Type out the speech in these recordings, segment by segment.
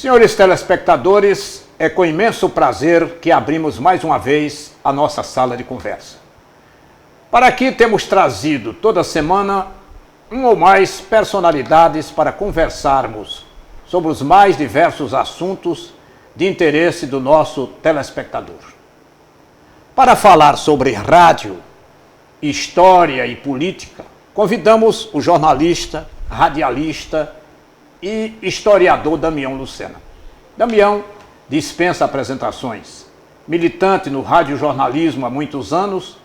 Senhores telespectadores, é com imenso prazer que abrimos mais uma vez a nossa sala de conversa. Para aqui temos trazido toda semana um ou mais personalidades para conversarmos sobre os mais diversos assuntos de interesse do nosso telespectador. Para falar sobre rádio, história e política, convidamos o jornalista, radialista e historiador Damião Lucena. Damião dispensa apresentações. Militante no radiojornalismo há muitos anos,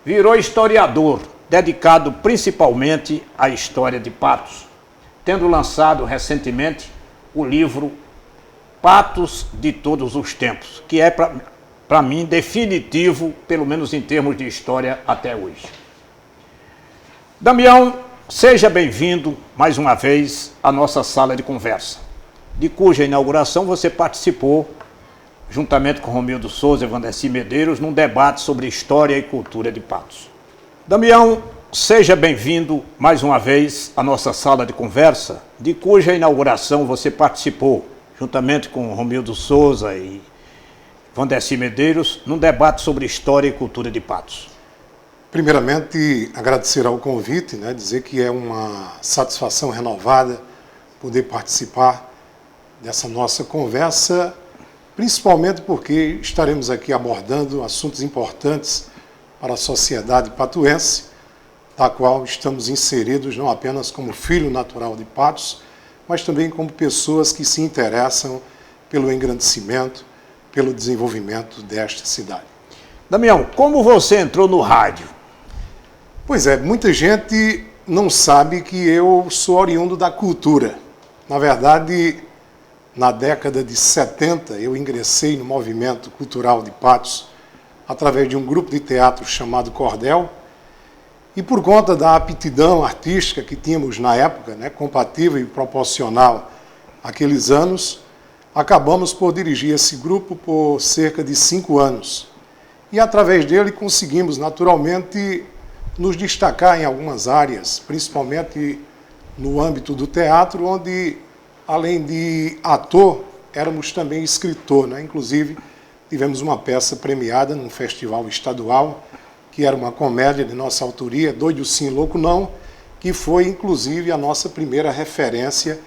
virou historiador, dedicado principalmente à história de Patos, tendo lançado recentemente o livro Patos de Todos os Tempos, que é, para mim, definitivo, pelo menos em termos de história até hoje. Damião, seja bem-vindo mais uma vez à nossa sala de conversa, de cuja inauguração você participou, juntamente com Romildo Souza e Vandeci Medeiros, num debate sobre história e cultura de Patos. Damião, seja bem-vindo mais uma vez à nossa sala de conversa, de cuja inauguração você participou, juntamente com Romildo Souza e Vandeci Medeiros, num debate sobre história e cultura de Patos. Primeiramente, agradecer ao convite, dizer que é uma satisfação renovada poder participar dessa nossa conversa, principalmente porque estaremos aqui abordando assuntos importantes para a sociedade patuense, da qual estamos inseridos não apenas como filho natural de Patos, mas também como pessoas que se interessam pelo engrandecimento, pelo desenvolvimento desta cidade. Damião, como você entrou no rádio? Pois é, muita gente não sabe que eu sou oriundo da cultura. Na verdade, na década de 70, eu ingressei no movimento cultural de Patos através de um grupo de teatro chamado Cordel, e por conta da aptidão artística que tínhamos na época, compatível e proporcional àqueles anos, acabamos por dirigir esse grupo por cerca de 5 anos. E através dele conseguimos naturalmente nos destacar em algumas áreas, principalmente no âmbito do teatro, onde, além de ator, éramos também escritor. Inclusive, tivemos uma peça premiada num festival estadual, que era uma comédia de nossa autoria, Doido Sim, Louco Não, que foi, inclusive, a nossa primeira referência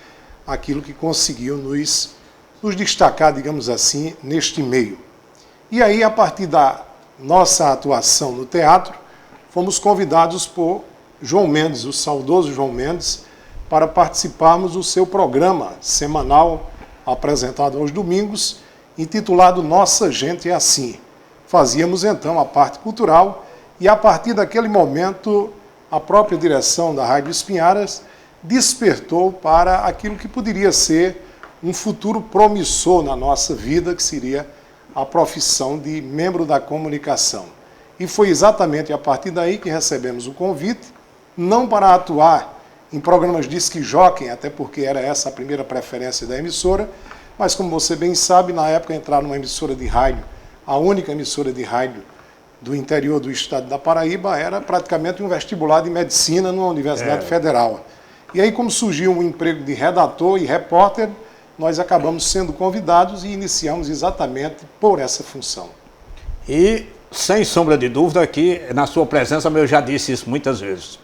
àquilo que conseguiu nos destacar, digamos assim, neste meio. E aí, a partir da nossa atuação no teatro, fomos convidados por João Mendes, o saudoso João Mendes, para participarmos do seu programa semanal, apresentado aos domingos, intitulado Nossa Gente é Assim. Fazíamos então a parte cultural e a partir daquele momento a própria direção da Rádio Espinharas despertou para aquilo que poderia ser um futuro promissor na nossa vida, que seria a profissão de membro da comunicação. E foi exatamente a partir daí que recebemos o convite, não para atuar em programas disc jockey, até porque era essa a primeira preferência da emissora, mas como você bem sabe, na época entrar numa emissora de rádio, a única emissora de rádio do interior do estado da Paraíba, era praticamente um vestibular de medicina numa Universidade Federal. E aí, como surgiu um emprego de redator e repórter, nós acabamos sendo convidados e iniciamos exatamente por essa função. E, sem sombra de dúvida, aqui, na sua presença, eu já disse isso muitas vezes.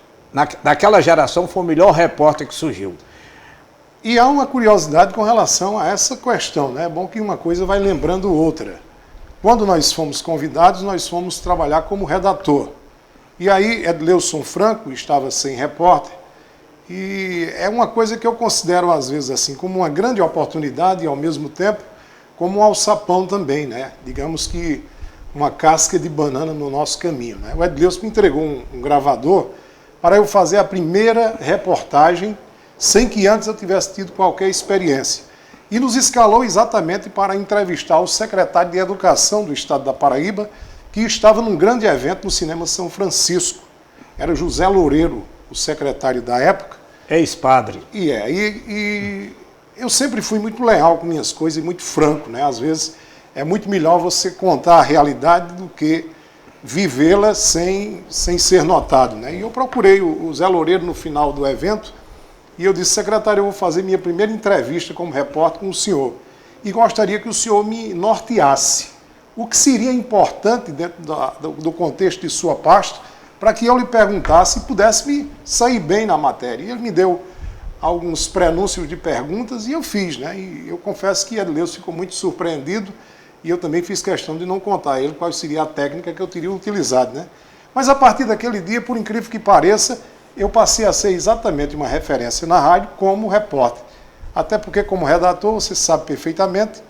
Naquela geração foi o melhor repórter que surgiu. E há uma curiosidade com relação a essa questão, É bom que uma coisa vai lembrando outra. Quando nós fomos convidados, nós fomos trabalhar como redator. E aí, Edleuson Franco estava sem repórter, e é uma coisa que eu considero, às vezes, assim, como uma grande oportunidade e, ao mesmo tempo, como um alçapão também, Digamos que uma casca de banana no nosso caminho, O Edleuson me entregou um gravador para eu fazer a primeira reportagem sem que antes eu tivesse tido qualquer experiência. E nos escalou exatamente para entrevistar o secretário de Educação do estado da Paraíba, que estava num grande evento no Cinema São Francisco. Era José Loureiro, o secretário da época. Ex-padre. E eu sempre fui muito leal com minhas coisas e muito franco, Às vezes é muito melhor você contar a realidade do que vivê-la sem ser notado, E eu procurei o Zé Loureiro no final do evento, e eu disse: secretário, eu vou fazer minha primeira entrevista como repórter com o senhor. e gostaria que o senhor me norteasse. O que seria importante dentro do contexto de sua pasta para que eu lhe perguntasse e pudesse me sair bem na matéria. E ele me deu alguns prenúncios de perguntas e eu fiz, né? E eu confesso que Edileucio ficou muito surpreendido e eu também fiz questão de não contar a ele qual seria a técnica que eu teria utilizado, né? Mas a partir daquele dia, por incrível que pareça, eu passei a ser exatamente uma referência na rádio como repórter. Até porque, como redator, você sabe perfeitamente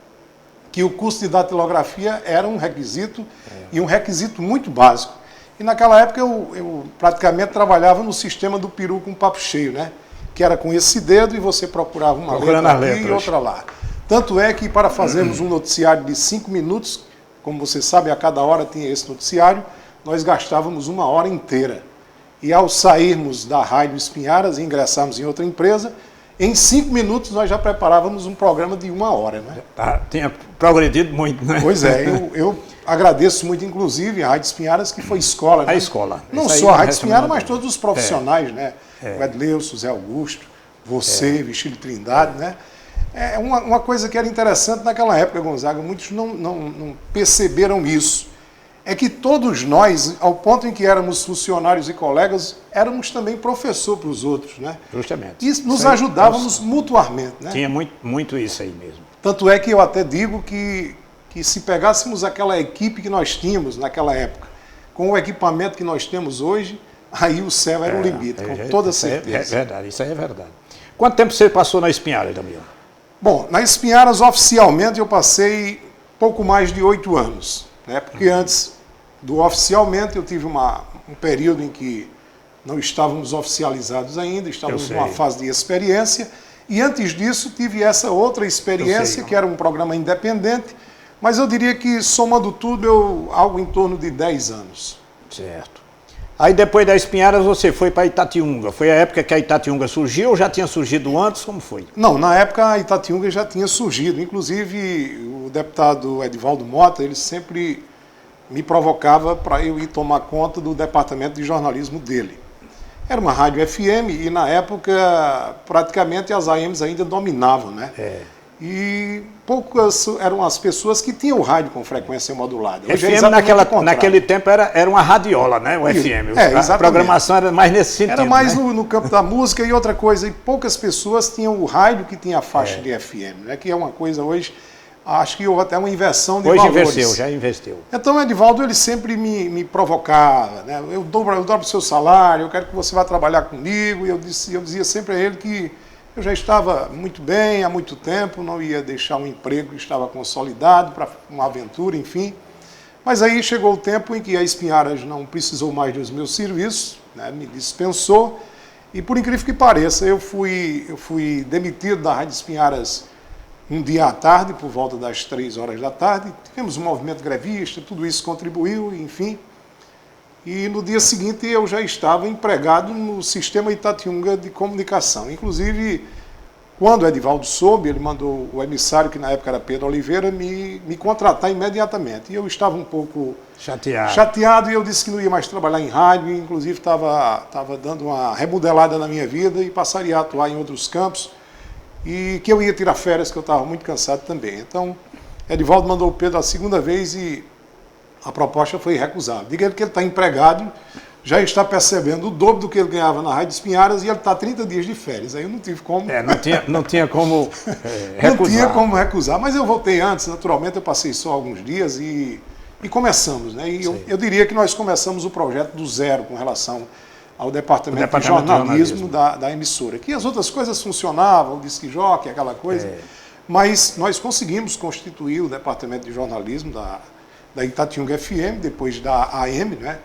que o curso de datilografia era um requisito e um requisito muito básico. E naquela época eu praticamente trabalhava no sistema do peru com papo cheio, né? Que era com esse dedo e você procurava uma letra aqui e outra lá. Tanto é que para fazermos um noticiário de 5 minutos, como você sabe, a cada hora tinha esse noticiário, nós gastávamos 1 hora inteira. E ao sairmos da Rádio Espinharas e ingressarmos em outra empresa, em 5 minutos nós já preparávamos um programa de 1 hora, né? Tinha progredido muito, né? Pois é, eu agradeço muito, inclusive, a Rádio Espinharas, que foi escola, né? A escola. Não só a Rádio Espinharas, mas todos os profissionais, né? O Edileucio, Zé Augusto, você, Virgílio Trindade, né? É uma coisa que era interessante naquela época, Gonzaga, muitos não perceberam isso. É que todos nós, ao ponto em que éramos funcionários e colegas, éramos também professor para os outros, né? Justamente. E nos ajudávamos mutuamente, né? Tinha muito isso aí mesmo. Tanto é que eu até digo que se pegássemos aquela equipe que nós tínhamos naquela época, com o equipamento que nós temos hoje, aí o céu era o limite, com toda certeza. É verdade, isso aí é verdade. Quanto tempo você passou na Espinharas, Jamil? Bom, na Espinharas, oficialmente, eu passei pouco mais de 8 anos, né? Porque antes do oficialmente, eu tive um período em que não estávamos oficializados ainda, estávamos numa fase de experiência, e antes disso tive essa outra experiência, que era um programa independente, mas eu diria que, somando tudo, algo em torno de 10 anos. Certo. Aí depois da Espinharas você foi para Itatiunga. Foi a época que a Itatiunga surgiu ou já tinha surgido antes? Como foi? Não, na época a Itatiunga já tinha surgido. Inclusive o deputado Edivaldo Mota, ele sempre me provocava para eu ir tomar conta do departamento de jornalismo dele. Era uma rádio FM e na época praticamente as AMs ainda dominavam, né? E poucas eram as pessoas que tinham rádio com frequência modulada. FM naquele tempo era uma radiola, né? O FM. A programação era mais nesse sentido. Era mais, né? no campo da música e outra coisa. E poucas pessoas tinham o rádio que tinha a faixa de FM, né? Que é uma coisa hoje, acho que houve até uma inversão de valores. Hoje já investiu. Então o Edivaldo, ele sempre me provocava, né? Eu dobro o seu salário, eu quero que você vá trabalhar comigo. E eu dizia sempre a ele que eu já estava muito bem há muito tempo, não ia deixar um emprego que estava consolidado para uma aventura, enfim. Mas aí chegou o tempo em que a Espinharas não precisou mais dos meus serviços, né? Me dispensou. E por incrível que pareça, eu fui demitido da Rádio Espinharas um dia à tarde, por volta das 3 horas da tarde. Tivemos um movimento grevista, tudo isso contribuiu, enfim. E no dia seguinte eu já estava empregado no sistema Itatiunga de comunicação. Inclusive, quando o Edivaldo soube, ele mandou o emissário, que na época era Pedro Oliveira, me contratar imediatamente. E eu estava um pouco chateado e eu disse que não ia mais trabalhar em rádio, inclusive estava dando uma remodelada na minha vida e passaria a atuar em outros campos. E que eu ia tirar férias, que eu estava muito cansado também. Então, Edivaldo mandou o Pedro a segunda vez e a proposta foi recusada. Diga ele que ele está empregado, já está percebendo o dobro do que ele ganhava na Rádio Espinharas e ele está 30 dias de férias. Aí eu não tive como... não tinha como recusar. Não tinha como recusar, mas eu voltei antes, naturalmente, eu passei só alguns dias e começamos, né? E eu diria que nós começamos o projeto do zero com relação ao departamento de jornalismo da emissora. Que as outras coisas funcionavam, o disque jockey, aquela coisa, mas nós conseguimos constituir o departamento de jornalismo da Itatiunga FM, depois da AM, né?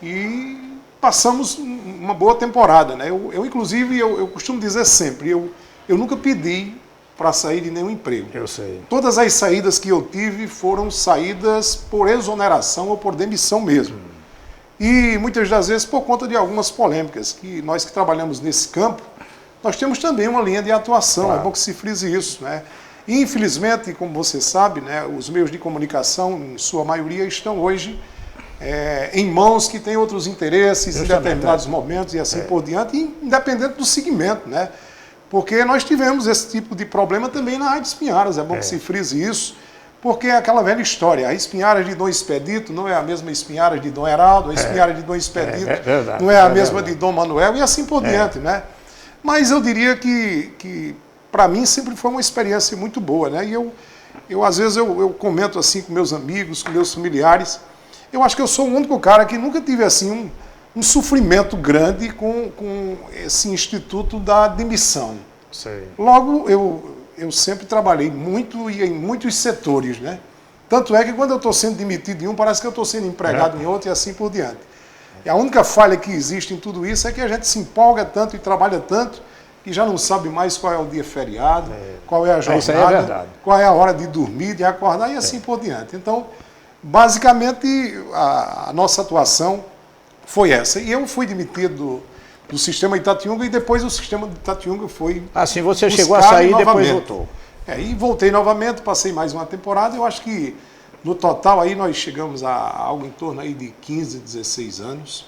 E passamos uma boa temporada, né? Inclusive, eu costumo dizer sempre, eu nunca pedi para sair de nenhum emprego. Eu sei. Todas as saídas que eu tive foram saídas por exoneração ou por demissão mesmo. E muitas das vezes por conta de algumas polêmicas, que nós que trabalhamos nesse campo, nós temos também uma linha de atuação, é bom que se frise isso, né? E, infelizmente, como você sabe, né, os meios de comunicação, em sua maioria, estão hoje em mãos que têm outros interesses em determinados momentos e assim por diante, independente do segmento, né? Porque nós tivemos esse tipo de problema também na Rádio Espinharas, é bom que se frise isso, porque é aquela velha história, a Espinharas de Dom Expedito não é a mesma Espinharas de Dom Heraldo, a Espinharas de Dom Expedito não é a mesma de Dom Manuel, e assim por diante, né? Mas eu diria que para mim sempre foi uma experiência muito boa, né? E eu às vezes eu comento assim com meus amigos, com meus familiares, eu acho que eu sou o único cara que nunca tive assim um sofrimento grande com esse instituto da demissão. Sei. Logo, eu sempre trabalhei muito e em muitos setores, né? Tanto é que quando eu estou sendo demitido em um, parece que eu estou sendo empregado em outro e assim por diante. E a única falha que existe em tudo isso é que a gente se empolga tanto e trabalha tanto que já não sabe mais qual é o dia feriado, qual é a jornada, qual é a hora de dormir, de acordar e assim por diante. Então, basicamente, a nossa atuação foi essa. E eu fui demitido do sistema Itatiunga e depois o sistema de Itatiunga foi... Assim, você chegou a sair e depois voltou. E voltei novamente, passei mais uma temporada. Eu acho que no total aí nós chegamos a algo em torno aí de 15, 16 anos.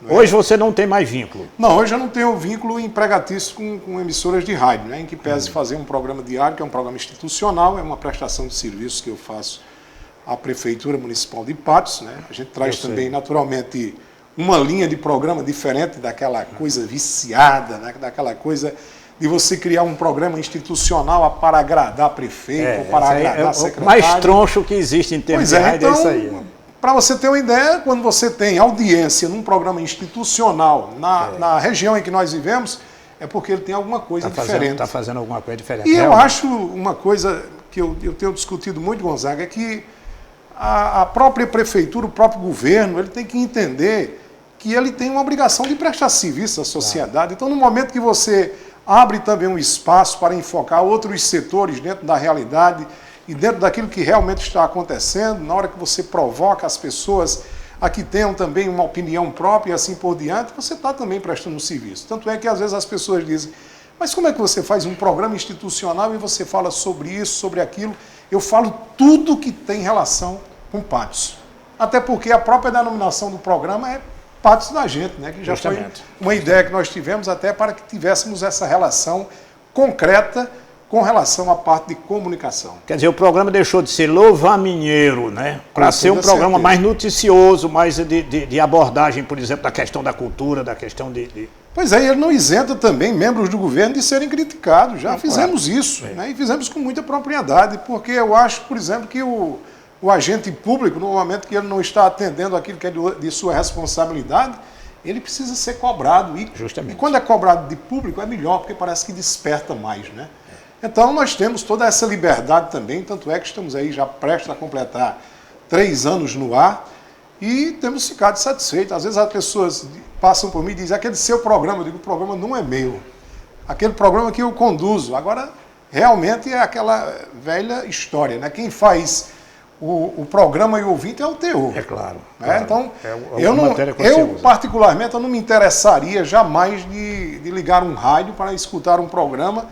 Hoje você não tem mais vínculo? Não, hoje eu não tenho vínculo empregatício com emissoras de rádio, né? Em que pese fazer um programa diário, que é um programa institucional, é uma prestação de serviços que eu faço à Prefeitura Municipal de Patos, né? A gente traz também, naturalmente, uma linha de programa diferente daquela coisa viciada, né? Daquela coisa de você criar um programa institucional para agradar prefeito, ou para agradar secretário. O mais troncho que existe em termos de rádio é isso aí. Para você ter uma ideia, quando você tem audiência num programa institucional na região em que nós vivemos, é porque ele tem alguma coisa diferente. Está fazendo alguma coisa diferente. E eu acho uma coisa que eu tenho discutido muito, Gonzaga, é que a própria prefeitura, o próprio governo, ele tem que entender que ele tem uma obrigação de prestar serviço à sociedade. Então, no momento que você abre também um espaço para enfocar outros setores dentro da realidade e dentro daquilo que realmente está acontecendo, na hora que você provoca as pessoas a que tenham também uma opinião própria e assim por diante, você está também prestando um serviço. Tanto é que às vezes as pessoas dizem, mas como é que você faz um programa institucional e você fala sobre isso, sobre aquilo? Eu falo tudo que tem relação com Patos. Até porque a própria denominação do programa é Patos da gente, né? Que já foi uma ideia que nós tivemos até para que tivéssemos essa relação concreta com relação à parte de comunicação. Quer dizer, o programa deixou de ser louva-minheiro, né? Para ser um programa mais noticioso, mais de abordagem, por exemplo, da questão da cultura, da questão de... Pois é, ele não isenta também membros do governo de serem criticados. Já fizemos isso, né? E fizemos com muita propriedade, porque eu acho, por exemplo, que o agente público, no momento que ele não está atendendo aquilo que é de sua responsabilidade, ele precisa ser cobrado. E quando é cobrado de público é melhor, porque parece que desperta mais, né? Então nós temos toda essa liberdade também, tanto é que estamos aí já prestes a completar 3 anos no ar e temos ficado satisfeitos. Às vezes as pessoas passam por mim e dizem, aquele seu programa, eu digo, o programa não é meu. Aquele programa que eu conduzo. Agora, realmente é aquela velha história, né? Quem faz o programa e o ouvinte é o teor. É claro. Né? Claro. Então, eu particularmente, eu não me interessaria jamais de ligar um rádio para escutar um programa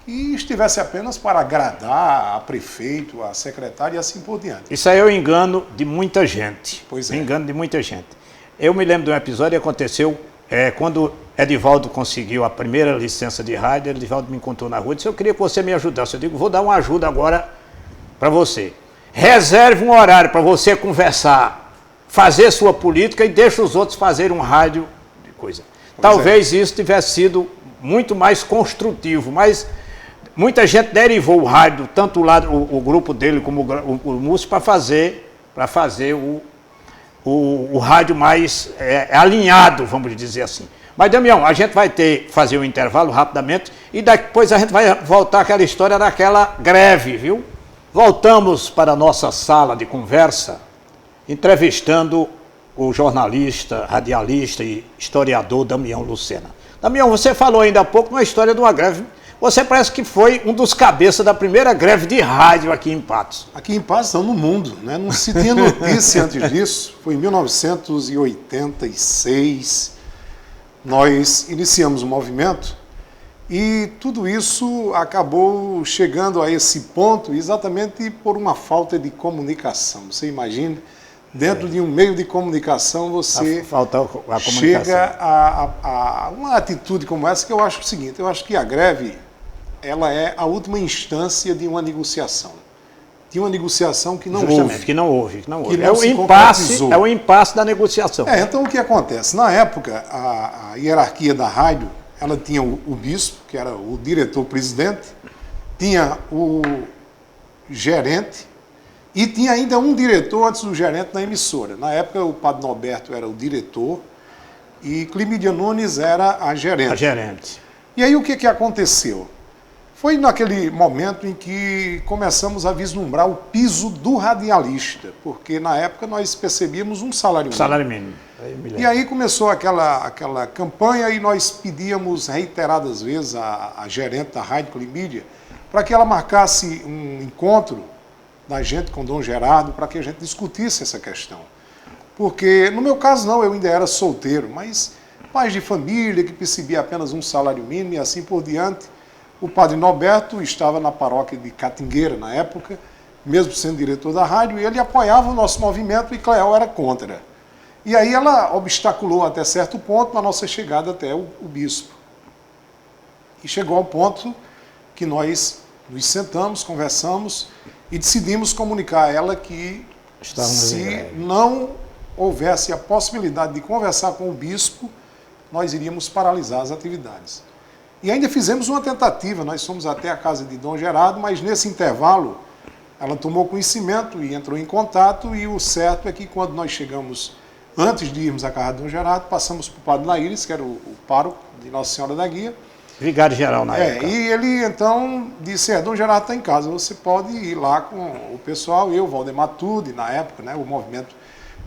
que estivesse apenas para agradar a prefeito, a secretária e assim por diante. Isso aí é o engano de muita gente. Pois é. Engano de muita gente. Eu me lembro de um episódio que aconteceu quando Edivaldo conseguiu a primeira licença de rádio. Edivaldo me encontrou na rua e disse, eu queria que você me ajudasse. Eu digo, vou dar uma ajuda agora para você. Reserve um horário para você conversar, fazer sua política e deixe os outros fazerem um rádio de coisa. Talvez isso tivesse sido muito mais construtivo, mas muita gente derivou o rádio, tanto o grupo dele como o Múcio, para fazer o rádio mais alinhado, vamos dizer assim. Mas, Damião, a gente vai fazer um intervalo rapidamente e depois a gente vai voltar àquela história daquela greve, viu? Voltamos para a nossa sala de conversa, entrevistando o jornalista, radialista e historiador Damião Lucena. Damião, você falou ainda há pouco uma história de uma greve. Você parece que foi um dos cabeças da primeira greve de rádio aqui em Patos. Aqui em Patos, não, no mundo, né? Não se tinha notícia antes disso. Foi em 1986, nós iniciamos o movimento e tudo isso acabou chegando a esse ponto exatamente por uma falta de comunicação. Você imagina, dentro de um meio de comunicação, você falta a comunicação. Chega a uma atitude como essa, que eu acho o seguinte, eu acho que a greve, ela é a última instância de uma negociação. De uma negociação que não houve. Que não houve. É o impasse da negociação. Então o que acontece? Na época, a hierarquia da rádio, ela tinha o bispo, que era o diretor-presidente, tinha o gerente e tinha ainda um diretor antes do gerente na emissora. Na época, o Padre Norberto era o diretor e Climídia Nunes era a gerente. A gerente. E aí o que aconteceu? Foi naquele momento em que começamos a vislumbrar o piso do radialista, porque na época nós percebíamos um salário mínimo. Salário mínimo. E aí começou aquela campanha e nós pedíamos reiteradas vezes a gerente da Rádio Climídia para que ela marcasse um encontro da gente com o Dom Gerardo para que a gente discutisse essa questão. Porque, no meu caso não, eu ainda era solteiro, mas pais de família que percebia apenas um salário mínimo e assim por diante. O Padre Norberto estava na paróquia de Catingueira na época, mesmo sendo diretor da rádio, e ele apoiava o nosso movimento e Cléo era contra. E aí ela obstaculou até certo ponto na nossa chegada até o bispo. E chegou ao ponto que nós nos sentamos, conversamos e decidimos comunicar a ela que se não houvesse a possibilidade de conversar com o bispo, nós iríamos paralisar as atividades. E ainda fizemos uma tentativa, nós fomos até a casa de Dom Gerardo, mas nesse intervalo ela tomou conhecimento e entrou em contato, e o certo é que quando nós chegamos, antes de irmos à casa de Dom Gerardo, passamos para o Padre Naíris, que era o pároco de Nossa Senhora da Guia. Vigário-geral na época. E ele então disse, Dom Gerardo está em casa, você pode ir lá com o pessoal, eu, Valdemar Tude, na época, né, o movimento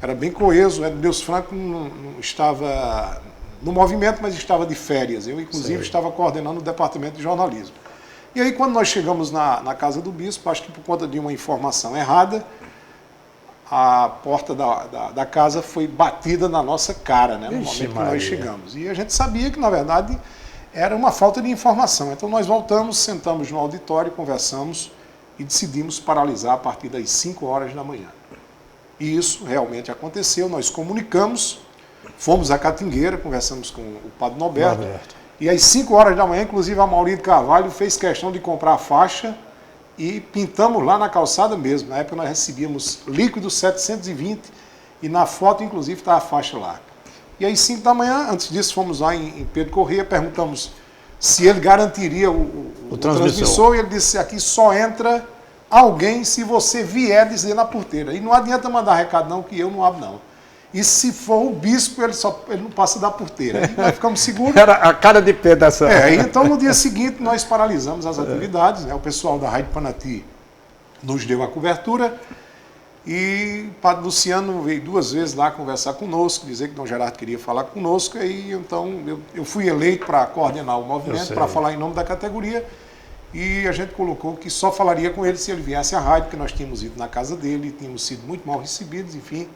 era bem coeso, o Deus Franco não estava no movimento, mas estava de férias. Eu, inclusive, estava coordenando o departamento de jornalismo. E aí, quando nós chegamos na casa do bispo, acho que por conta de uma informação errada, a porta da casa foi batida na nossa cara, né, no momento que nós chegamos. E a gente sabia que, na verdade, era uma falta de informação. Então, nós voltamos, sentamos no auditório, conversamos e decidimos paralisar a partir das 5 horas da manhã. E isso realmente aconteceu, nós comunicamos. Fomos à Catingueira, conversamos com o Padre Norberto. E às 5 horas da manhã, inclusive, a Maurício Carvalho fez questão de comprar a faixa e pintamos lá na calçada mesmo. Na época nós recebíamos líquido 720 e na foto, inclusive, está a faixa lá. E às 5 da manhã, antes disso, fomos lá em Pedro Corrêa, perguntamos se ele garantiria o transmissor, e ele disse, aqui só entra alguém se você vier dizer na porteira. E não adianta mandar recado não, que eu não abro não. E se for o bispo, ele não passa da porteira. E nós ficamos seguros. Era a cara de pé dessa. Então no dia seguinte nós paralisamos as atividades, né? O pessoal da Rádio Panati nos deu a cobertura e o Padre Luciano veio 2 vezes lá conversar conosco, dizer que Dom Gerardo queria falar conosco, e então eu fui eleito para coordenar o movimento, para falar em nome da categoria, e a gente colocou que só falaria com ele se ele viesse à rádio, porque nós tínhamos ido na casa dele, tínhamos sido muito mal recebidos, enfim.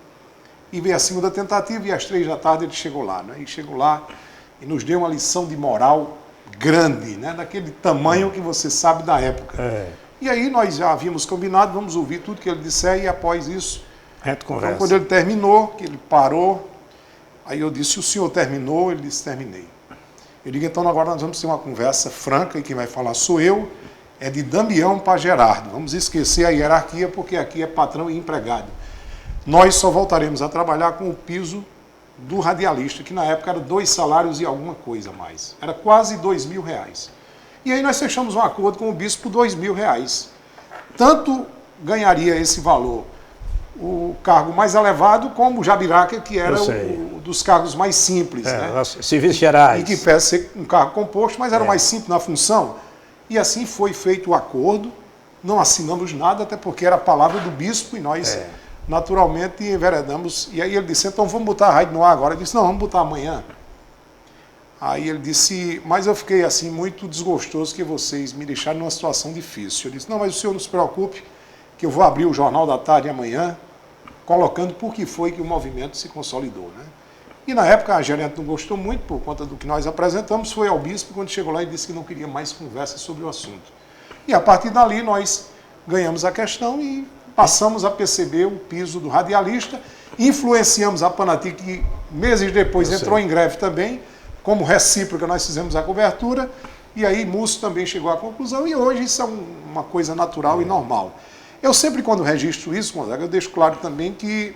E veio a segunda tentativa e às 3 da tarde ele chegou lá, né? E chegou lá e nos deu uma lição de moral grande, né? Daquele tamanho que você sabe da época. E aí nós já havíamos combinado, vamos ouvir tudo que ele disser e após isso, então, quando ele terminou, que ele parou, aí eu disse, o senhor terminou? Ele disse, terminei. Eu digo, então agora nós vamos ter uma conversa franca e quem vai falar sou eu, é de Damião para Gerardo. Vamos esquecer a hierarquia porque aqui é patrão e empregado. Nós só voltaremos a trabalhar com o piso do radialista, que na época era 2 salários e alguma coisa a mais. Era quase R$2.000. E aí nós fechamos um acordo com o bispo por R$2.000. Tanto ganharia esse valor o cargo mais elevado, como o Jabiraca, que era o dos cargos mais simples. Né? Serviços gerais. E que pese ser um cargo composto, mas era o mais simples na função. E assim foi feito o acordo. Não assinamos nada, até porque era a palavra do bispo e nós... naturalmente enveredamos, e aí ele disse, então vamos botar a rádio no ar agora. Eu disse, não, vamos botar amanhã. Aí ele disse, mas eu fiquei assim muito desgostoso que vocês me deixaram numa situação difícil. Eu disse, não, mas o senhor não se preocupe, que eu vou abrir o Jornal da Tarde amanhã, colocando por que foi que o movimento se consolidou. Né? E na época a gerente não gostou muito, por conta do que nós apresentamos, foi ao bispo, quando chegou lá e disse que não queria mais conversa sobre o assunto. E a partir dali nós ganhamos a questão e passamos a perceber o piso do radialista Influenciamos a Panati, que meses depois entrou em greve também. Como recíproca, nós fizemos a cobertura. E aí Múcio também chegou à conclusão. E hoje isso é uma coisa natural e normal. Eu sempre, quando registro isso, Gonzaga, eu deixo claro também que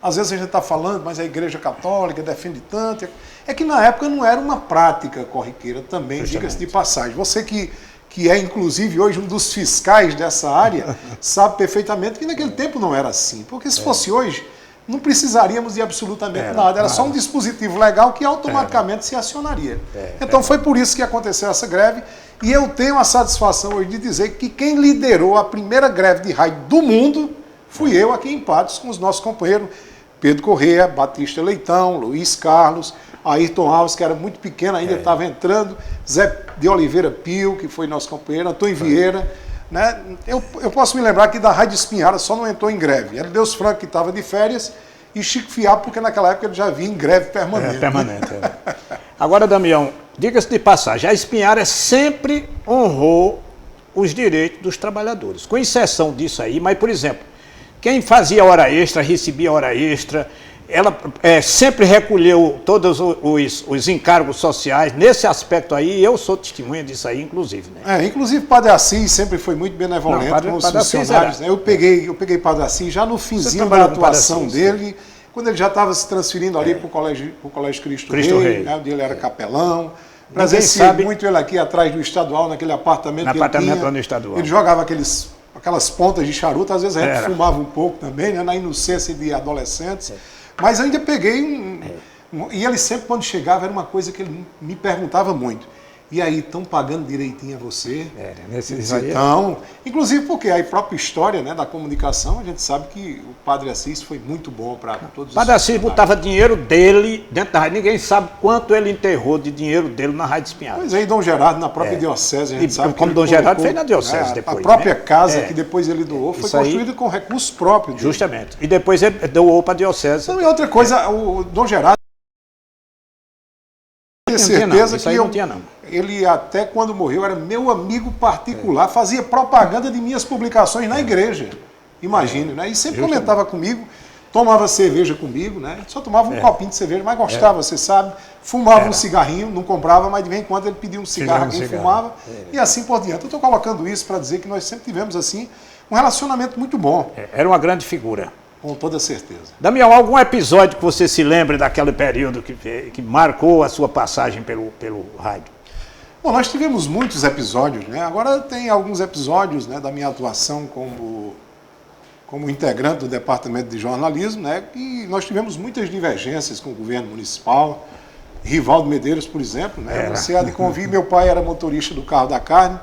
às vezes a gente está falando, mas a Igreja Católica defende tanto. É que na época não era uma prática corriqueira também, diga-se de passagem. Você que é, inclusive, hoje um dos fiscais dessa área, sabe perfeitamente que naquele tempo não era assim. Porque se fosse hoje, não precisaríamos de absolutamente nada. Era só um dispositivo legal que automaticamente se acionaria. Então foi por isso que aconteceu essa greve. E eu tenho a satisfação hoje de dizer que quem liderou a primeira greve de rádio do mundo fui eu aqui em Patos, com os nossos companheiros Pedro Corrêa, Batista Leitão, Luiz Carlos, Ayrton Alves, que era muito pequeno, ainda estava entrando, Zé de Oliveira Pio, que foi nosso companheiro, Antônio Vieira. Né? Eu posso me lembrar que da Rádio Espinhara só não entrou em greve. Era Deus Franco, que estava de férias, e Chico Fiapo, porque naquela época ele já vinha em greve permanente. Permanente. Agora, Damião, diga-se de passagem, a Espinhara sempre honrou os direitos dos trabalhadores, com exceção disso aí, mas, por exemplo, quem fazia hora extra, recebia hora extra, ela sempre recolheu todos os encargos sociais. Nesse aspecto aí, eu sou testemunha disso aí, inclusive. Né? Inclusive Padre Assis sempre foi muito benevolente com os funcionários. Né? Eu peguei Padre Assis já no finzinho da atuação dele, quando ele já estava se transferindo ali para o Colégio Cristo Rei, né? Onde ele era capelão. Presenciei muito ele aqui atrás do estadual, naquele apartamento que ele tinha. Lá no estadual. Ele jogava aquelas pontas de charuto, às vezes a gente fumava um pouco também, né? Na inocência de adolescentes. Mas eu ainda peguei e ele sempre, quando chegava, era uma coisa que ele me perguntava muito. E aí, estão pagando direitinho a você? Então, inclusive porque a própria história, né, da comunicação, a gente sabe que o Padre Assis foi muito bom para todos os... Padre Assis botava dinheiro dele dentro da rádio. Ninguém sabe quanto ele enterrou de dinheiro dele na Rádio Espinhar. Pois aí, Dom Gerardo, na própria diocese, a gente sabe como Dom Gerardo fez na diocese depois. A própria casa que depois ele doou foi construída com recursos próprios dele. Justamente. E depois ele doou para a diocese. Então, e outra coisa, o Dom Gerardo... Tenho certeza que ele até quando morreu era meu amigo particular, fazia propaganda de minhas publicações na igreja, imagine, né? E sempre comentava comigo, tomava cerveja comigo, né? Só tomava um copinho de cerveja, mas gostava, você sabe, fumava um cigarrinho, não comprava, mas de vez em quando ele pedia um cigarro, alguém fumava, e assim por diante. Eu estou colocando isso para dizer que nós sempre tivemos assim um relacionamento muito bom. Era uma grande figura. Com toda certeza. Damião, algum episódio que você se lembre daquele período que marcou a sua passagem pelo rádio? Bom, nós tivemos muitos episódios, né? Agora tem alguns episódios, né, da minha atuação como integrante do Departamento de Jornalismo, né? E nós tivemos muitas divergências com o governo municipal. Rivaldo Medeiros, por exemplo, né? Você há de convir, meu pai era motorista do carro da carne.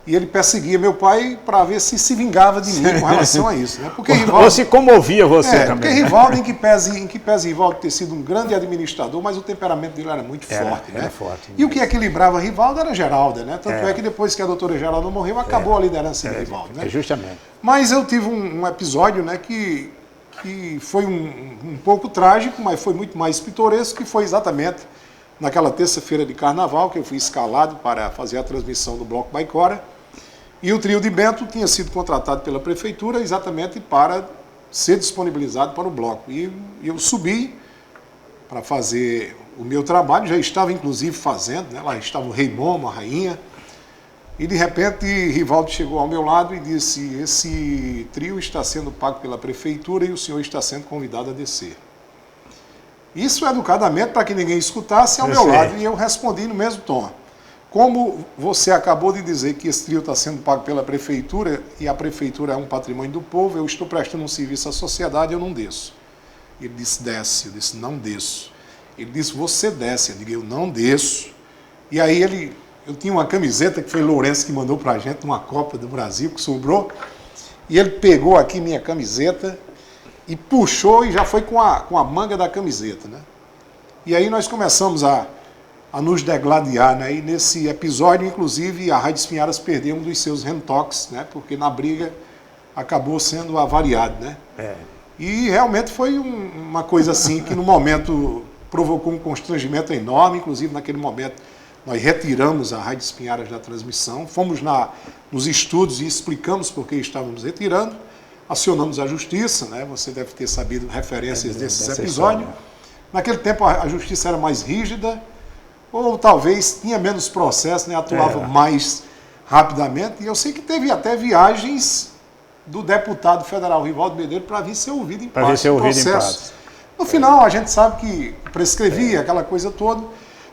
E ele perseguia meu pai para ver se vingava de mim com relação a isso. Né? Porque Rivaldo, ou se comovia você também. Porque Rivaldo, em que pese Rivaldo ter sido um grande administrador, mas o temperamento dele era muito forte. Né? Forte. E o que equilibrava Rivaldo era Geralda. Né? Tanto é que depois que a doutora Geralda morreu, acabou a liderança de Rivaldo. Né? Justamente. Mas eu tive um episódio, né, que foi um pouco trágico, mas foi muito mais pitoresco, que foi exatamente naquela terça-feira de carnaval, que eu fui escalado para fazer a transmissão do Bloco Baicora. E o trio de Bento tinha sido contratado pela prefeitura exatamente para ser disponibilizado para o bloco. E eu subi para fazer o meu trabalho, já estava inclusive fazendo, né? Lá estava o Rei Momo, a rainha, e de repente Rivaldo chegou ao meu lado e disse: esse trio está sendo pago pela prefeitura e o senhor está sendo convidado a descer. Isso educadamente, para que ninguém escutasse, ao meu lado, e eu respondi no mesmo tom. Como você acabou de dizer que esse trio está sendo pago pela prefeitura e a prefeitura é um patrimônio do povo, eu estou prestando um serviço à sociedade, eu não desço. Ele disse: desce. Eu disse: não desço. Ele disse: você desce. Eu digo: eu não desço. E aí eu tinha uma camiseta que foi Lourenço que mandou para a gente numa Copa do Brasil, que sobrou, e ele pegou aqui minha camiseta e puxou e já foi com a manga da camiseta, né? E aí nós começamos a nos degladiar, né? E nesse episódio, inclusive, a Rádio Espinharas perdeu um dos seus rentoques, né? Porque na briga acabou sendo avariado, né? E realmente foi uma coisa assim que no momento provocou um constrangimento enorme. Inclusive naquele momento nós retiramos a Rádio Espinharas da transmissão, fomos nos estúdios e explicamos por que estávamos retirando, acionamos a justiça, né? Você deve ter sabido referências desses episódios. Naquele tempo a justiça era mais rígida, ou talvez tinha menos processo, né? Atuava mais rapidamente. E eu sei que teve até viagens do deputado federal Rivaldo Medeiros para vir ser ouvido em processo. No final, a gente sabe que prescrevia aquela coisa toda,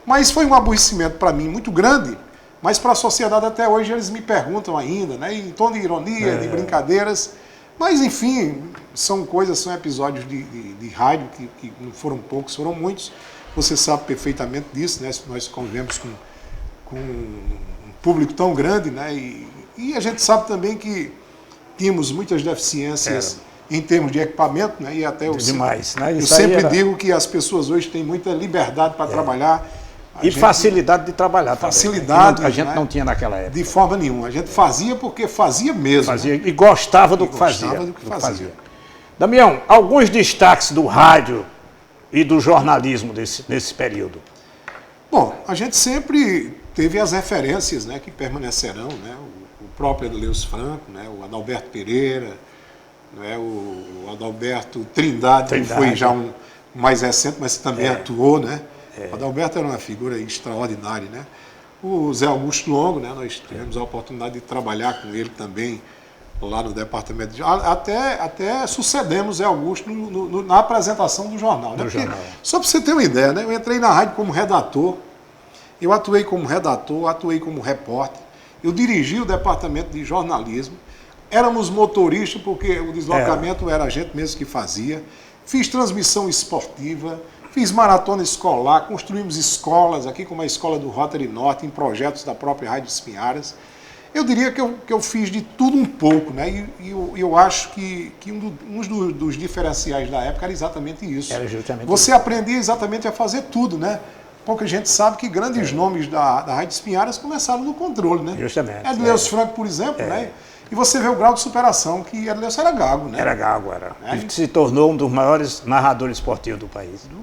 mas foi um aborrecimento para mim muito grande, mas para a sociedade até hoje eles me perguntam ainda, né? Em tom de ironia, de brincadeiras, mas enfim, são episódios de rádio que não foram poucos, foram muitos. Você sabe perfeitamente disso, né? Nós convivemos com um público tão grande, né? E a gente sabe também que tínhamos muitas deficiências em termos de equipamento, né? E até demais, né? Eu sempre digo que as pessoas hoje têm muita liberdade para trabalhar. Facilidade de trabalhar também. Facilidade. A gente não tinha naquela época. De forma nenhuma. A gente fazia porque fazia mesmo. Fazia, e gostava do que fazia. Damião, alguns destaques do rádio e do jornalismo nesse período. Bom, a gente sempre teve as referências, né, que permanecerão, né? O próprio Adleus Franco, né, o Adalberto Pereira, né, o Adalberto Trindade, que foi já um mais recente, mas também atuou, né? O Adalberto era uma figura extraordinária, né? O Zé Augusto Longo, né? Nós tivemos a oportunidade de trabalhar com ele também lá no departamento de... Até sucedemos Zé Augusto na apresentação do jornal, né? Só para você ter uma ideia, né? Eu entrei na rádio como redator, eu atuei como redator, atuei como repórter, eu dirigi o departamento de jornalismo, éramos motoristas porque o deslocamento era a gente mesmo que fazia, fiz transmissão esportiva, fiz maratona escolar, construímos escolas aqui, como a escola do Rotary Norte, em projetos da própria Rádio Espinharas. Eu diria que eu fiz de tudo um pouco, né? E eu acho que um dos diferenciais da época era exatamente isso. Era justamente Você aprendia exatamente a fazer tudo, né? Pouca gente sabe que grandes nomes da Rádio Espinharas começaram no controle, né? Justamente. Adleus Franco, por exemplo, né? E você vê o grau de superação que Adleus era gago, né? Era gago. E se tornou um dos maiores narradores esportivos do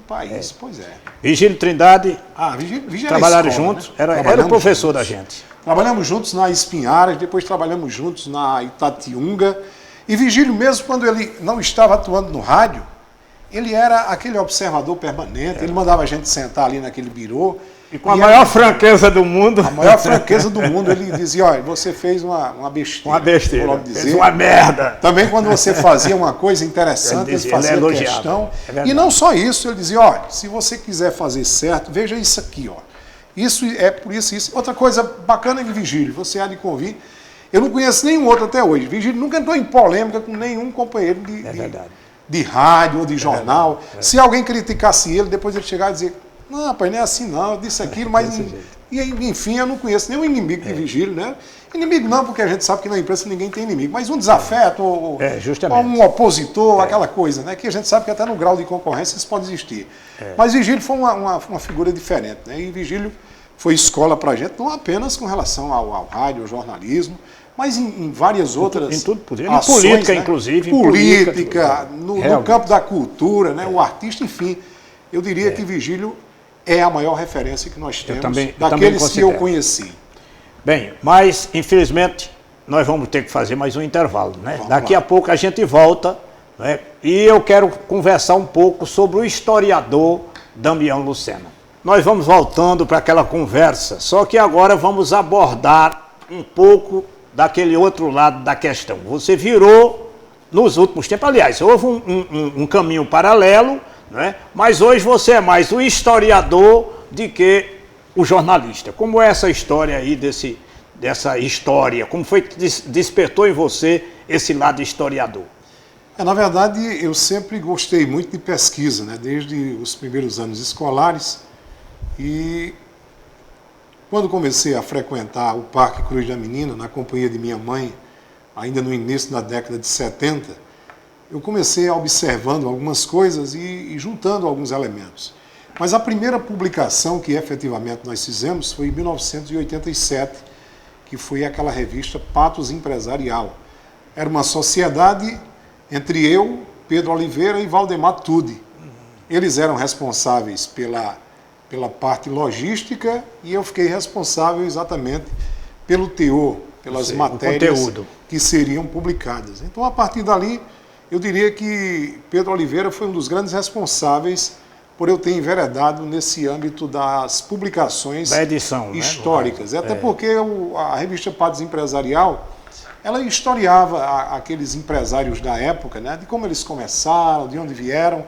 país. Pois é. Vigílio Trindade, Vigílio trabalharam escola, juntos, né? era o professor da gente. Trabalhamos juntos na Espinharas, depois trabalhamos juntos na Itatiunga. E Vigílio, mesmo quando ele não estava atuando no rádio, ele era aquele observador permanente, ele mandava a gente sentar ali naquele birô. E com a maior franqueza do mundo. A maior franqueza do mundo, ele dizia, olha, você fez uma besteira. Uma besteira, vou logo dizer. fez uma merda. Também quando você fazia uma coisa interessante, ele fazia questão. E não só isso, ele dizia, olha, se você quiser fazer certo, veja isso aqui, ó. Isso é por isso. Outra coisa bacana de Vigílio, você há de convir, eu não conheço nenhum outro até hoje. Vigílio nunca entrou em polêmica com nenhum companheiro de rádio ou de jornal. Se alguém criticasse ele, depois ele chegava e dizer, não, rapaz, não é assim não, eu disse aquilo, mas... E enfim, eu não conheço nenhum inimigo de Vigílio, né? Inimigo não, porque a gente sabe que na imprensa ninguém tem inimigo, mas um desafeto, ou um opositor, aquela coisa, né? Que a gente sabe que até no grau de concorrência isso pode existir. Mas Vigílio foi uma figura diferente, né? E Vigílio foi escola pra gente, não apenas com relação ao rádio, ao jornalismo, mas em várias outras em tudo possível. Ações, em política, né? inclusive. Política, no campo da cultura, né? O artista, enfim. Eu diria que Vigílio é a maior referência que nós temos daqueles que eu conheci. Bem, mas infelizmente nós vamos ter que fazer mais um intervalo, né? Daqui a pouco a gente volta, né? E eu quero conversar um pouco sobre o historiador Damião Lucena. Nós vamos voltando para aquela conversa, só que agora vamos abordar um pouco daquele outro lado da questão. Você virou nos últimos tempos, aliás, houve um caminho paralelo, né? Mas hoje você é mais o historiador do que o jornalista. Como é essa história aí dessa história? Como foi que despertou em você esse lado historiador? Na verdade, eu sempre gostei muito de pesquisa, né? Desde os primeiros anos escolares. E quando comecei a frequentar o Parque Cruz da Menina, na companhia de minha mãe, ainda no início da década de 70, eu comecei observando algumas coisas e juntando alguns elementos. Mas a primeira publicação que efetivamente nós fizemos foi em 1987, que foi aquela revista Patos Empresarial. Era uma sociedade entre eu, Pedro Oliveira e Valdemar Tude. Eles eram responsáveis pela parte logística e eu fiquei responsável exatamente pelo teor pelas matérias conteúdo que seriam publicadas. Então, a partir dali, eu diria que Pedro Oliveira foi um dos grandes responsáveis por eu ter enveredado nesse âmbito das publicações da edição, históricas. Né? Até porque a revista Patos Empresarial, ela historiava aqueles empresários da época, né, de como eles começaram, de onde vieram.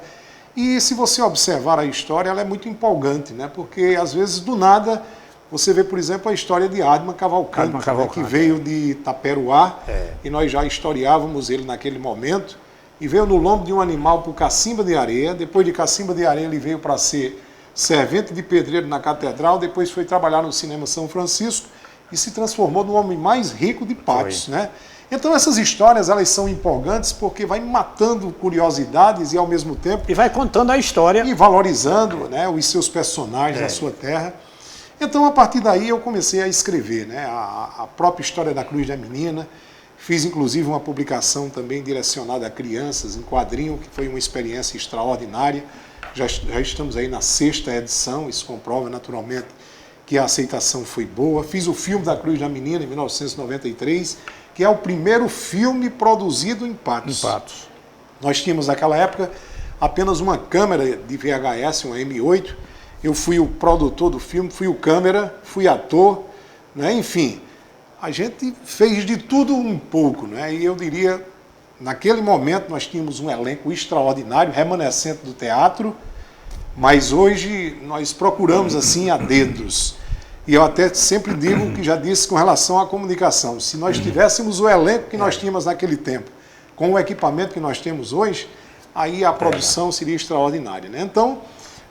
E se você observar a história, ela é muito empolgante, né, porque às vezes do nada você vê, por exemplo, a história de Adman Cavalcante, né, que veio de Taperoá, e nós já historiávamos ele naquele momento, e veio no lombo de um animal para o Cacimba de Areia. Depois de Cacimba de Areia ele veio para ser servente de pedreiro na Catedral, depois foi trabalhar no Cinema São Francisco e se transformou no homem mais rico de Patos, né? Então essas histórias, elas são empolgantes porque vai matando curiosidades e ao mesmo tempo... E vai contando a história. E valorizando, né, os seus personagens da sua terra. Então a partir daí eu comecei a escrever, né, a própria história da Cruz da Menina. Fiz inclusive uma publicação também direcionada a crianças em quadrinho, que foi uma experiência extraordinária. Já estamos aí na 6ª edição, isso comprova naturalmente que a aceitação foi boa. Fiz o filme da Cruz da Menina em 1993, que é o primeiro filme produzido em Patos. Nós tínhamos naquela época apenas uma câmera de VHS, uma M8. Eu fui o produtor do filme, fui o câmera, fui ator, né? Enfim, a gente fez de tudo um pouco, né? E eu diria, naquele momento nós tínhamos um elenco extraordinário, remanescente do teatro, mas hoje nós procuramos assim a dedos. E eu até sempre digo, que já disse com relação à comunicação, se nós tivéssemos o elenco que nós tínhamos naquele tempo, com o equipamento que nós temos hoje, aí a produção seria extraordinária, né? Então,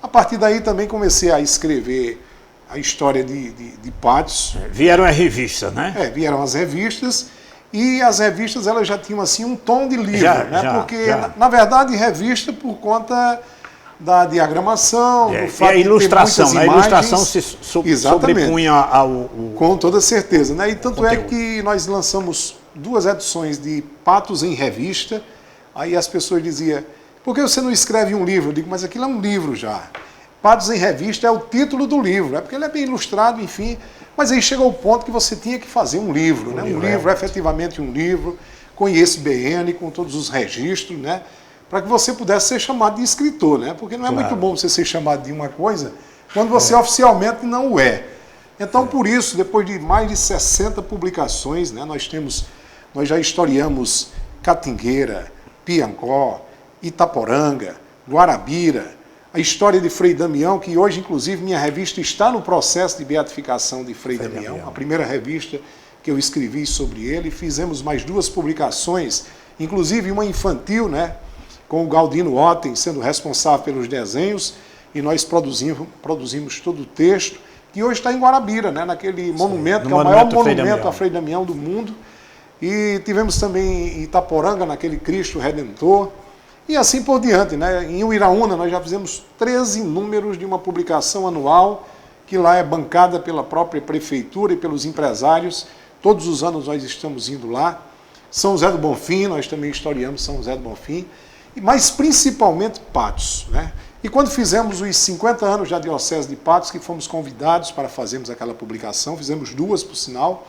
a partir daí também comecei a escrever a história de Patos. Vieram as revistas, né? Vieram as revistas, e as revistas elas já tinham assim um tom de livro, né? Porque, na verdade, revista por conta da diagramação, do fato a ilustração, de ter muitas imagens, a ilustração se sobrepunha ao... Com toda certeza, né? E tanto é que nós lançamos 2 edições de Patos em Revista, aí as pessoas diziam, por que você não escreve um livro? Eu digo, mas aquilo é um livro já. Patos em Revista é o título do livro, porque ele é bem ilustrado, enfim, mas aí chegou o ponto que você tinha que fazer um livro, né? Um livro, efetivamente um livro, com ISBN, com todos os registros, né? Para que você pudesse ser chamado de escritor, né? Porque não é muito bom você ser chamado de uma coisa quando você oficialmente não o é. Então, por isso, depois de mais de 60 publicações, né, nós já historiamos Catingueira, Piancó, Itaporanga, Guarabira, a história de Frei Damião, que hoje, inclusive, minha revista está no processo de beatificação de Frei Damião, a primeira revista que eu escrevi sobre ele. Fizemos mais 2 publicações, inclusive uma infantil, né, com o Galdino Otten sendo responsável pelos desenhos, e nós produzimos todo o texto, que hoje está em Guarabira, né, naquele monumento, que é o maior monumento a Frei Damião do mundo. E tivemos também em Itaporanga, naquele Cristo Redentor, e assim por diante, né? Em Uiraúna nós já fizemos 13 números de uma publicação anual, que lá é bancada pela própria prefeitura e pelos empresários. Todos os anos nós estamos indo lá. São José do Bonfim, nós também historiamos São José do Bonfim, mas principalmente Patos, né? E quando fizemos os 50 anos da Diocese de Patos, que fomos convidados para fazermos aquela publicação, fizemos 2 por sinal,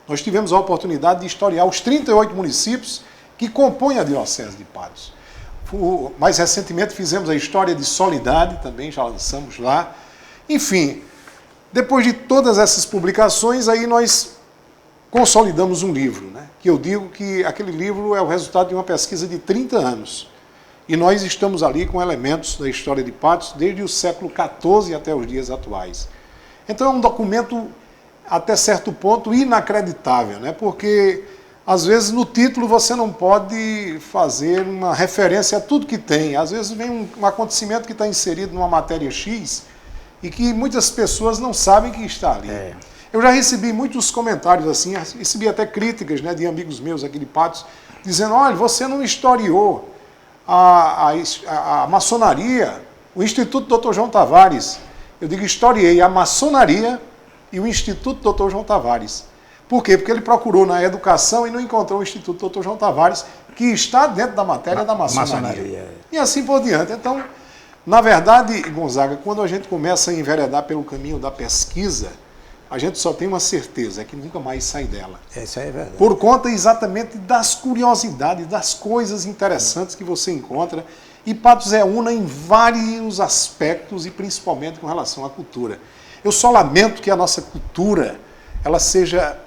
nós tivemos a oportunidade de historiar os 38 municípios que compõem a Diocese de Patos. Mais recentemente fizemos a história de Soledade, também já lançamos lá. Enfim, depois de todas essas publicações, aí nós consolidamos um livro, né? Que eu digo que aquele livro é o resultado de uma pesquisa de 30 anos. E nós estamos ali com elementos da história de Patos desde o século XIV até os dias atuais. Então é um documento, até certo ponto, inacreditável, né? Porque às vezes no título você não pode fazer uma referência a tudo que tem. Às vezes vem um acontecimento que está inserido numa matéria X e que muitas pessoas não sabem que está ali. Eu já recebi muitos comentários assim, recebi até críticas, né, de amigos meus aqui de Patos, dizendo, olha, você não historiou a maçonaria, o Instituto Dr. João Tavares. Eu digo, historiei a maçonaria e o Instituto Dr. João Tavares. Por quê? Porque ele procurou na educação e não encontrou o Instituto Dr. João Tavares, que está dentro da matéria da maçonaria. E assim por diante. Então, na verdade, Gonzaga, quando a gente começa a enveredar pelo caminho da pesquisa, a gente só tem uma certeza, é que nunca mais sai dela. Isso aí é verdade. Por conta exatamente das curiosidades, das coisas interessantes que você encontra. E Patos é una em vários aspectos e principalmente com relação à cultura. Eu só lamento que a nossa cultura ela seja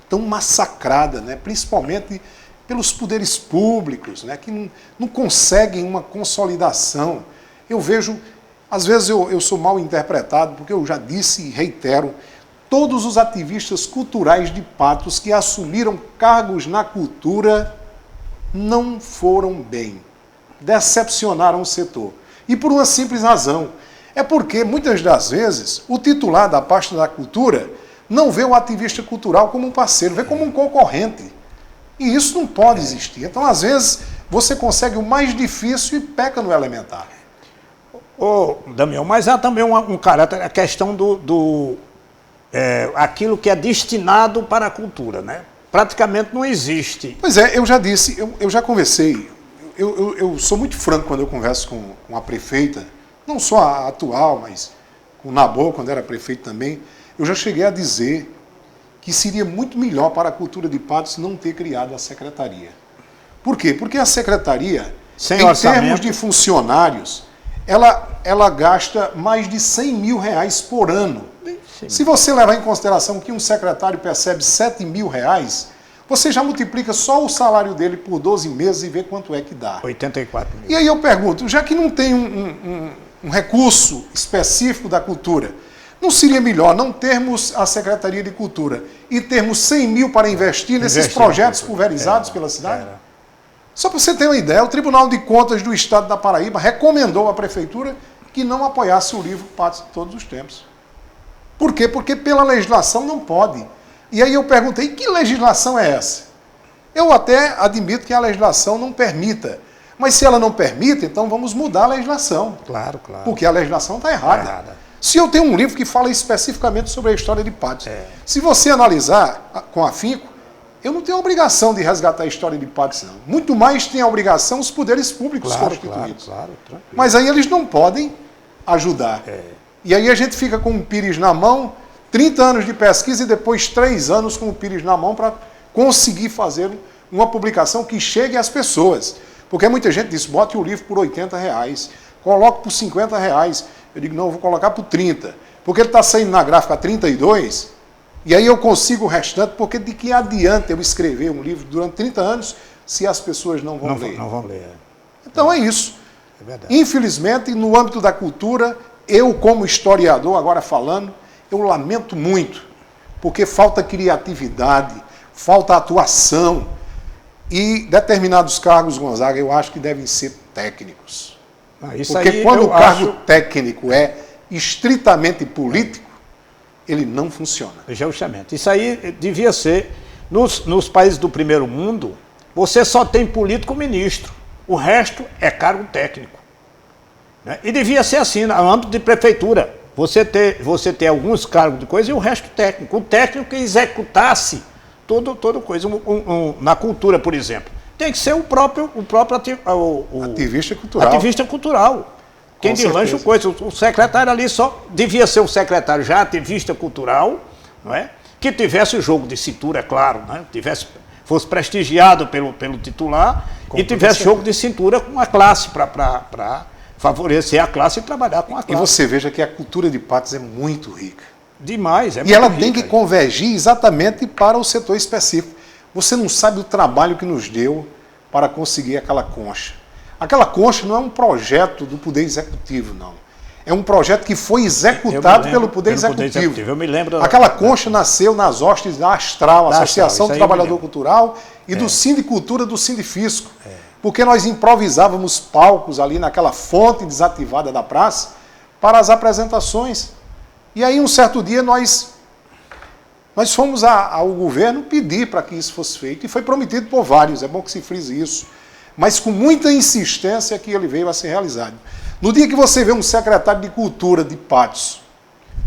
tão massacrada, né? Principalmente pelos poderes públicos, né? Que não conseguem uma consolidação. Eu vejo, às vezes eu sou mal interpretado, porque eu já disse e reitero, todos os ativistas culturais de Patos que assumiram cargos na cultura não foram bem, decepcionaram o setor. E por uma simples razão, é porque muitas das vezes o titular da pasta da cultura não vê o ativista cultural como um parceiro, vê como um concorrente. E isso não pode existir. Então, às vezes, você consegue o mais difícil e peca no elementar. Ô, Damião, mas há também um caráter, a questão aquilo que é destinado para a cultura, né? Praticamente não existe. Pois é, eu já disse, eu já conversei, eu sou muito franco quando eu converso com a prefeita, não só a atual, mas com o Nabor, quando era prefeito também, eu já cheguei a dizer que seria muito melhor para a cultura de Patos não ter criado a secretaria. Por quê? Porque a secretaria, sem em orçamento, termos de funcionários, ela gasta mais de 100 mil reais por ano. Sim. Se você levar em consideração que um secretário percebe 7 mil reais, você já multiplica só o salário dele por 12 meses e vê quanto é que dá. 84 mil. E aí eu pergunto, já que não tem um recurso específico da cultura, não seria melhor não termos a Secretaria de Cultura e termos 100 mil para investir nesses projetos pulverizados pela cidade? Só para você ter uma ideia, o Tribunal de Contas do Estado da Paraíba recomendou à Prefeitura que não apoiasse o livro Patos de Todos os Tempos. Por quê? Porque pela legislação não pode. E aí eu perguntei, que legislação é essa? Eu até admito que a legislação não permita. Mas se ela não permite, então vamos mudar a legislação. Claro, claro. Porque a legislação está errada. Se eu tenho um livro que fala especificamente sobre a história de Patos, se você analisar com afinco, eu não tenho a obrigação de resgatar a história de Patos, não. Muito mais tem a obrigação os poderes públicos constituídos. Claro, mas aí eles não podem ajudar. E aí a gente fica com o Pires na mão, 30 anos de pesquisa e depois 3 anos com o Pires na mão para conseguir fazer uma publicação que chegue às pessoas. Porque muita gente diz, bote o livro por R$80, coloque por R$50. Eu digo, não, eu vou colocar por 30. Porque ele está saindo na gráfica a 32, e aí eu consigo o restante, porque de que adianta eu escrever um livro durante 30 anos se as pessoas não vão ler? Não vão ler. Então é isso. É verdade. Infelizmente, no âmbito da cultura, eu como historiador, agora falando, eu lamento muito, porque falta criatividade, falta atuação, e determinados cargos, Gonzaga, eu acho que devem ser técnicos. Porque quando o cargo técnico é estritamente político, ele não funciona. Justamente. Isso aí devia ser, nos países do primeiro mundo, você só tem político-ministro, o resto é cargo técnico. Né? E devia ser assim, no âmbito de prefeitura. Você ter alguns cargos de coisa e o resto técnico. O técnico que executasse toda coisa. Na cultura, por exemplo. Tem que ser o próprio ativista cultural. Ativista cultural. Quem deslancha coisa. O secretário ali só devia ser o secretário já ativista cultural, não é? Que tivesse o jogo de cintura, é claro, né? Fosse prestigiado pelo titular e tivesse jogo de cintura com a classe para favorecer a classe e trabalhar com a classe. E você veja que a cultura de Patos é muito rica. Demais, E ela tem que convergir exatamente para o setor específico. Você não sabe o trabalho que nos deu para conseguir aquela concha. Aquela concha não é um projeto do Poder Executivo, não. É um projeto que foi executado pelo Poder Executivo. Eu me lembro. Aquela concha nasceu nas hostes da Astral, Associação do Trabalhador Cultural, e do Sindicultura do Sindifisco. Porque nós improvisávamos palcos ali naquela fonte desativada da praça para as apresentações. E aí, um certo dia, nós fomos ao governo pedir para que isso fosse feito, e foi prometido por vários, é bom que se frise isso, mas com muita insistência que ele veio a ser realizado. No dia que você vê um secretário de Cultura de Patos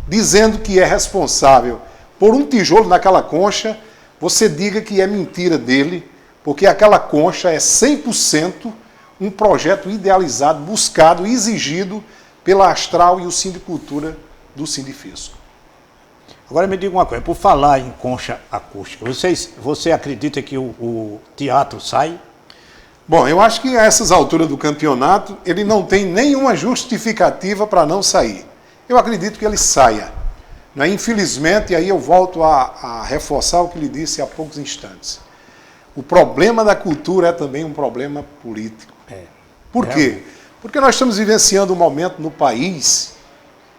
dizendo que é responsável por um tijolo naquela concha, você diga que é mentira dele, porque aquela concha é 100% um projeto idealizado, buscado, exigido pela Astral e o Sindicultura do Sindifisco. Agora me diga uma coisa, por falar em concha acústica, você acredita que o teatro sai? Bom, eu acho que a essas alturas do campeonato, ele não tem nenhuma justificativa para não sair. Eu acredito que ele saia. Né? Infelizmente, aí eu volto a reforçar o que lhe disse há poucos instantes. O problema da cultura é também um problema político. Por quê? Porque nós estamos vivenciando um momento no país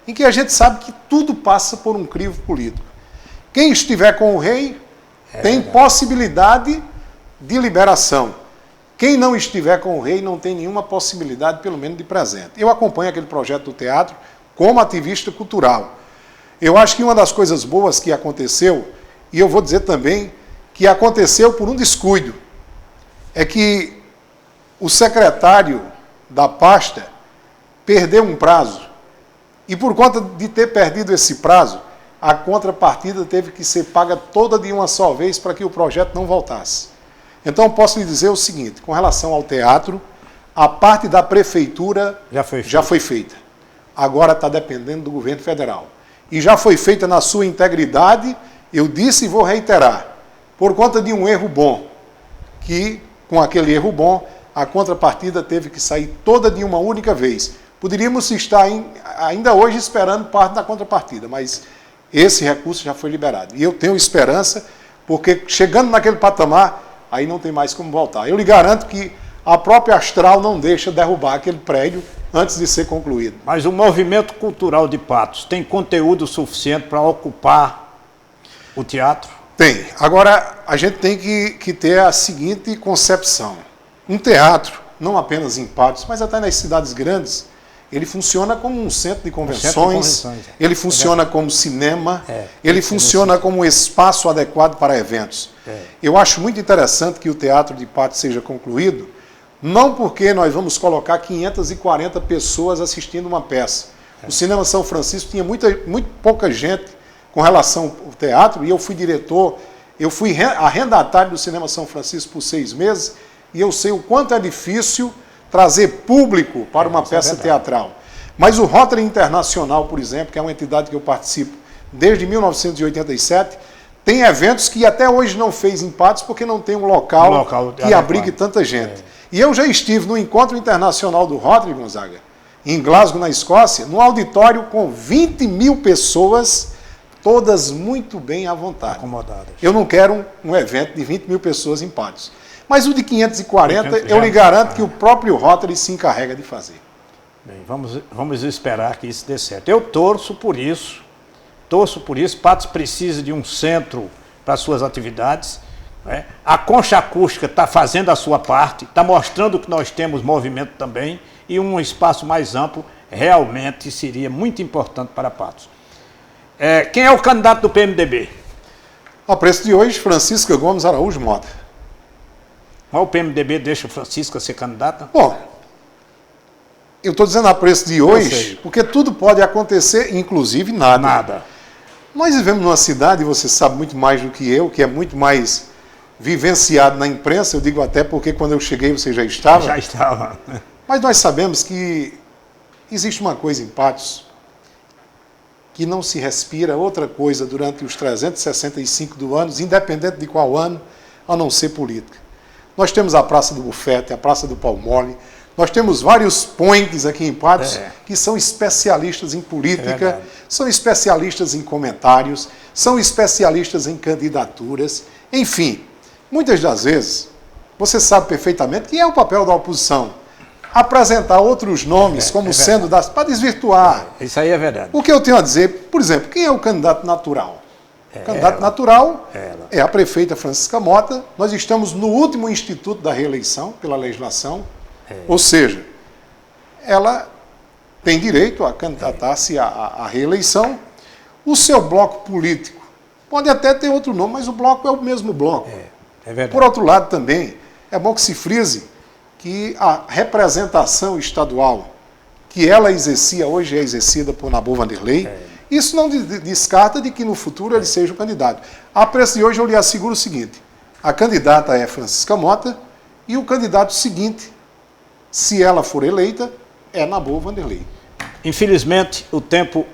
em que a gente sabe que tudo passa por um crivo político. Quem estiver com o rei tem possibilidade de liberação. Quem não estiver com o rei não tem nenhuma possibilidade, pelo menos de presente. Eu acompanho aquele projeto do teatro como ativista cultural. Eu acho que uma das coisas boas que aconteceu, e eu vou dizer também que aconteceu por um descuido, é que o secretário da pasta perdeu um prazo. E por conta de ter perdido esse prazo, a contrapartida teve que ser paga toda de uma só vez para que o projeto não voltasse. Então eu posso lhe dizer o seguinte, com relação ao teatro, a parte da prefeitura já foi feita. Agora está dependendo do governo federal. E já foi feita na sua integridade, eu disse e vou reiterar, por conta de um erro bom, que com aquele erro bom, a contrapartida teve que sair toda de uma única vez. Poderíamos estar ainda hoje esperando parte da contrapartida, mas esse recurso já foi liberado. E eu tenho esperança, porque chegando naquele patamar, aí não tem mais como voltar. Eu lhe garanto que a própria Astral não deixa derrubar aquele prédio antes de ser concluído. Mas o movimento cultural de Patos tem conteúdo suficiente para ocupar o teatro? Tem. Agora, a gente tem que ter a seguinte concepção. Um teatro, não apenas em Patos, mas até nas cidades grandes, ele funciona como um centro de convenções, ele funciona como cinema, ele funciona como um espaço adequado para eventos. Eu acho muito interessante que o Teatro de Patos seja concluído, não porque nós vamos colocar 540 pessoas assistindo uma peça. O Cinema São Francisco tinha muito pouca gente com relação ao teatro, e eu fui diretor, eu fui arrendatário do Cinema São Francisco por 6 meses, e eu sei o quanto é difícil trazer público para uma peça teatral. Mas o Rotary Internacional, por exemplo, que é uma entidade que eu participo desde 1987, tem eventos que até hoje não fez em Patos porque não tem um local que abrigue tanta gente. E eu já estive no Encontro Internacional do Rotary, Gonzaga, em Glasgow, na Escócia, num auditório com 20 mil pessoas, todas muito bem à vontade. Acomodadas. Eu não quero um evento de 20 mil pessoas em Patos. Mas o de 540, eu lhe garanto que o próprio Rotary se encarrega de fazer. Bem, vamos esperar que isso dê certo. Eu torço por isso. Patos precisa de um centro para suas atividades. Né? A Concha Acústica está fazendo a sua parte, está mostrando que nós temos movimento também, e um espaço mais amplo realmente seria muito importante para Patos. Quem é o candidato do PMDB? A preço de hoje, Francisca Gomes Araújo Mota. Mas o PMDB deixa Francisca ser candidata? Bom, eu estou dizendo a preço de hoje, porque tudo pode acontecer, inclusive nada. Nós vivemos numa cidade, e você sabe muito mais do que eu, que é muito mais vivenciado na imprensa, eu digo até porque quando eu cheguei você já estava. Já estava. Mas nós sabemos que existe uma coisa em Patos que não se respira outra coisa durante os 365 do ano, independente de qual ano, a não ser política. Nós temos a Praça do Bufete, a Praça do Palmole, nós temos vários points aqui em Patos que são especialistas em política, são especialistas em comentários, são especialistas em candidaturas, enfim, muitas das vezes, você sabe perfeitamente que é o papel da oposição, apresentar outros nomes como sendo para desvirtuar. Isso aí é verdade. O que eu tenho a dizer, por exemplo, quem é o candidato natural? O candidato natural é a prefeita Francisca Mota. Nós estamos no último instituto da reeleição, pela legislação. Ou seja, ela tem direito a candidatar-se à reeleição. O seu bloco político pode até ter outro nome, mas o bloco é o mesmo bloco. É verdade. Por outro lado também, é bom que se frise que a representação estadual que ela exercia, hoje é exercida por Nabor Vanderlei, isso não descarta de que no futuro ele seja o candidato. A preço de hoje eu lhe asseguro o seguinte, a candidata é Francisca Mota e o candidato seguinte, se ela for eleita, é Nabor Vanderlei. Infelizmente, o tempo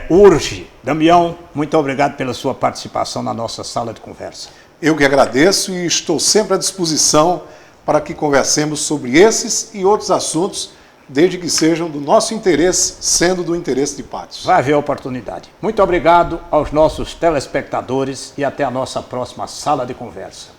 urge Damião, muito obrigado pela sua participação na nossa sala de conversa. Eu que agradeço e estou sempre à disposição para que conversemos sobre esses e outros assuntos, desde que sejam do nosso interesse, sendo do interesse de Patos. Vai haver oportunidade. Muito obrigado aos nossos telespectadores e até a nossa próxima sala de conversa.